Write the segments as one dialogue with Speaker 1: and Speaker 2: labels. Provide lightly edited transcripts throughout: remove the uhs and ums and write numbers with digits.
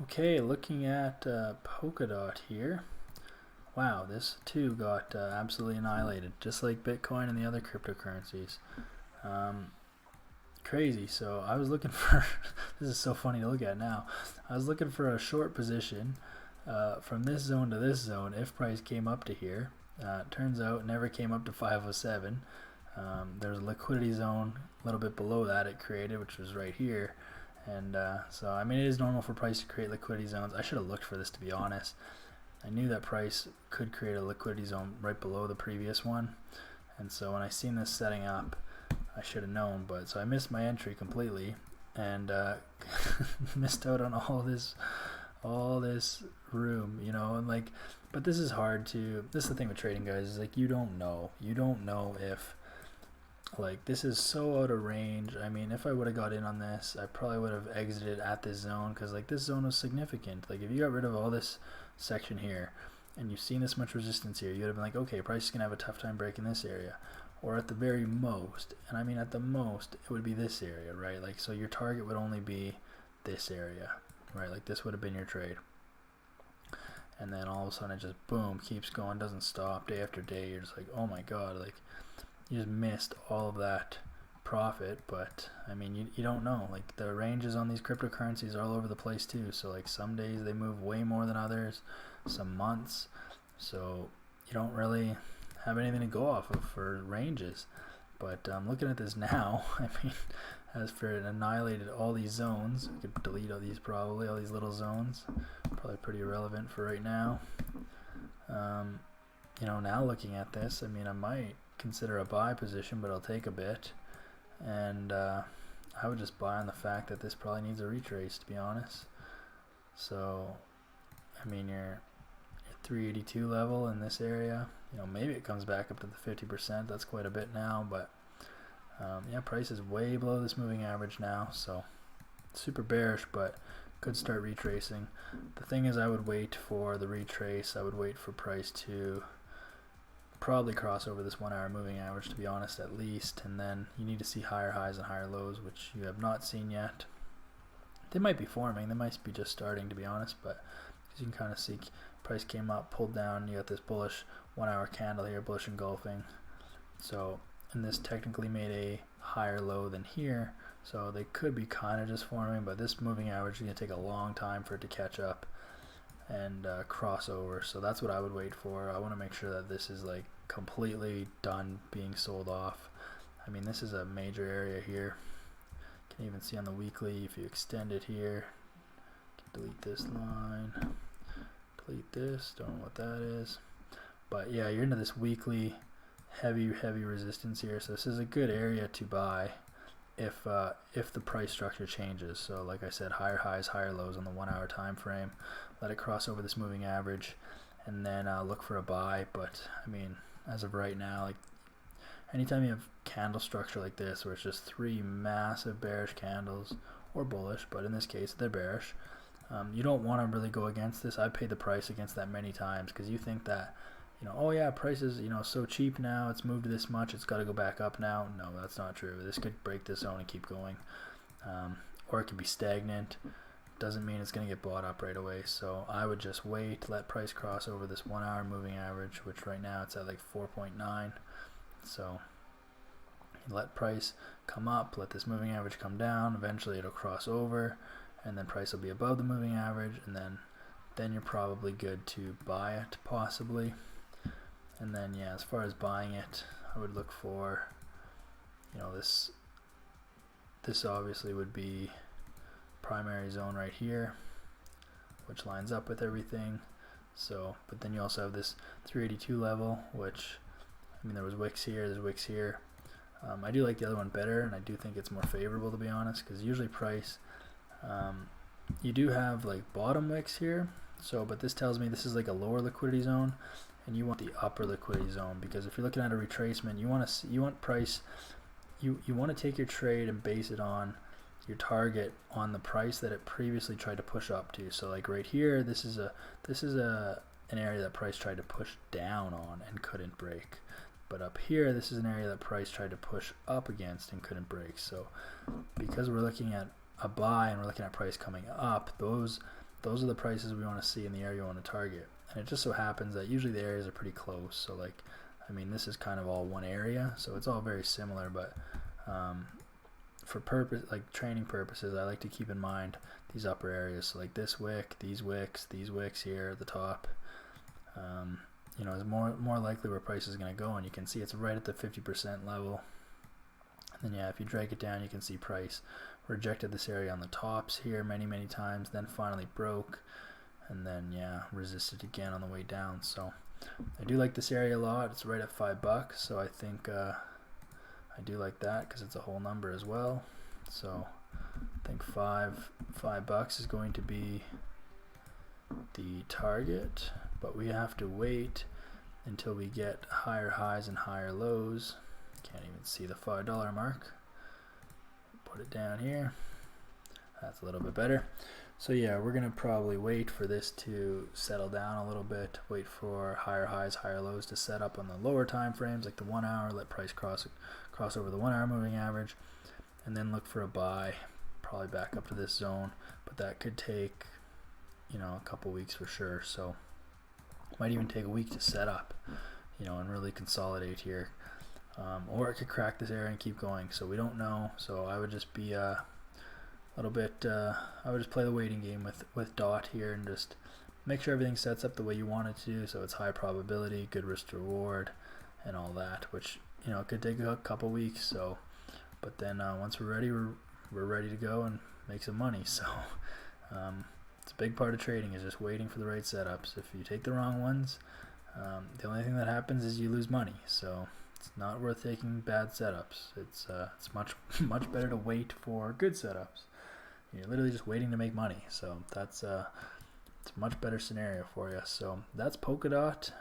Speaker 1: Okay, looking at Polkadot here. Wow, this too got absolutely annihilated, just like Bitcoin and the other cryptocurrencies. Um, Crazy. So I was looking for. This is so funny to look at now. I was looking for a short position from this zone to this zone if price came up to here. Turns out it never came up to 507. There's a liquidity zone a little bit below that it created, which was right here. And so, I mean, it is normal for price to create liquidity zones. I should have looked for this, to be honest. I knew that price could create a liquidity zone right below the previous one. And so when I seen this setting up, I should have known. But so I missed my entry completely and missed out on all this room, and like, but this is hard to. This is the thing with trading, guys. Is like you don't know. You don't know if like this is so out of range. I mean, if I would have got in on this, I probably would have exited at this zone because like this zone was significant. Like if you got rid of all this section here and you've seen this much resistance here, you'd have been like, okay, price is gonna have a tough time breaking this area, or at the very most, and I mean at the most, it would be this area, right? Like so your target would only be this area, right? Like this would have been your trade. And then all of a sudden it just boom keeps going, doesn't stop day after day. You're just like, oh my god, like you just missed all of that profit. But I mean, you don't know, like the ranges on these cryptocurrencies are all over the place too. So like some days they move way more than others, some months, so you don't really have anything to go off of for ranges. But looking at this now, I mean, as for it annihilated all these zones, we could delete all these, probably all these little zones, probably pretty irrelevant for right now. Now looking at this, I mean, I might consider a buy position, but I'll take a bit, and I would just buy on the fact that this probably needs a retrace, to be honest. So I mean, your 382 level in this area, maybe it comes back up to the 50%. That's quite a bit now, but yeah, price is way below this moving average now, so super bearish, but could start retracing. The thing is, I would wait for the retrace. I would wait for price to probably cross over this 1 hour moving average, to be honest, at least, and then you need to see higher highs and higher lows, which you have not seen yet. They might be forming, they might be just starting, to be honest, but as you can kind of see, price came up, pulled down, you got this bullish 1 hour candle here, bullish engulfing. So, and this technically made a higher low than here, so they could be kind of just forming, but this moving average is going to take a long time for it to catch up and cross over. So that's what I would wait for. I want to make sure that this is like completely done being sold off. I mean, this is a major area here. You can even see on the weekly, if you extend it here, delete this line, delete this, don't know what that is, but yeah, you're into this weekly heavy resistance here. So this is a good area to buy if the price structure changes. So like I said, higher highs, higher lows on the 1 hour time frame, let it cross over this moving average, and then look for a buy. But I mean, as of right now, like anytime you have candle structure like this where it's just three massive bearish candles, or bullish, but in this case they're bearish, you don't want to really go against this. I've paid the price against that many times because you think that, oh yeah, price is so cheap now, it's moved this much, it's got to go back up now. No, that's not true. This could break this zone and keep going, or it could be stagnant. Doesn't mean it's going to get bought up right away. So I would just wait, let price cross over this 1 hour moving average, which right now it's at like 4.9. So let price come up, let this moving average come down, eventually it'll cross over, and then price will be above the moving average, and then you're probably good to buy it, possibly. And then yeah, as far as buying it, I would look for, this obviously would be primary zone right here, which lines up with everything. So, but then you also have this 382 level, which, I mean, there was wicks here, there's wicks here. I do like the other one better, and I do think it's more favorable, to be honest, because usually price, you do have like bottom wicks here. So, but this tells me this is like a lower liquidity zone, and you want the upper liquidity zone, because if you're looking at a retracement, you want price, you want to take your trade and base it on your target on the price that it previously tried to push up to. So like right here, this is an area that price tried to push down on and couldn't break. But up here, this is an area that price tried to push up against and couldn't break. So because we're looking at a buy and we're looking at price coming up, those those are the prices we want to see in the area you want to target. And it just so happens that usually the areas are pretty close. So like, I mean, this is kind of all one area, so it's all very similar, but for training purposes, I like to keep in mind these upper areas. So like this wick, these wicks here at the top, you know, is more likely where price is going to go, and you can see it's right at the 50% level. And then yeah, if you drag it down, you can see price rejected this area on the tops here many times, then finally broke, and then yeah, resisted again on the way down. So I do like this area a lot. It's right at $5, so I think I do like that because it's a whole number as well. So I think $5 is going to be the target, but we have to wait until we get higher highs and higher lows. Can't even see the $5 mark. Put it down here. That's a little bit better. So yeah, we're gonna probably wait for this to settle down a little bit, wait for higher highs, higher lows to set up on the lower time frames, like the 1 hour, let price cross over the 1 hour moving average, and then look for a buy, probably back up to this zone, but that could take, you know, a couple weeks for sure. So might even take a week to set up, you know, and really consolidate here. Or it could crack this area and keep going, so we don't know. So I would just be a little bit, I would just play the waiting game with DOT here and just make sure everything sets up the way you want it to, so it's high probability, good risk to reward, and all that, which, you know, it could take a couple weeks. So, but then once we're ready, we're ready to go and make some money. So it's a big part of trading, is just waiting for the right setups. If you take the wrong ones, the only thing that happens is you lose money. So it's not worth taking bad setups. It's much better to wait for good setups. You're literally just waiting to make money. So that's it's a much better scenario for you. So that's Polkadot.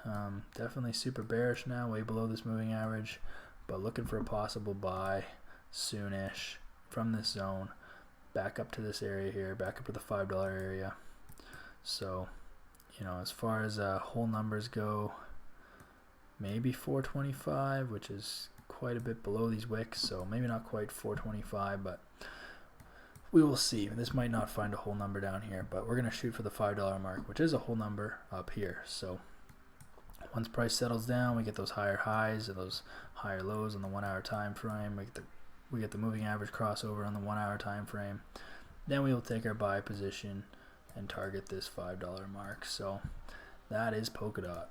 Speaker 1: Definitely super bearish now, way below this moving average, but looking for a possible buy soonish from this zone, back up to this area here, back up to the $5 area. So, you know, as far as whole numbers go, maybe 425, which is quite a bit below these wicks, so maybe not quite 425, but we will see. This might not find a whole number down here, but we're going to shoot for the $5 mark, which is a whole number up here. So once price settles down, we get those higher highs and those higher lows on the 1 hour time frame. We get the moving average crossover on the 1 hour time frame. Then we will take our buy position and target this $5 mark. So that is Polkadot.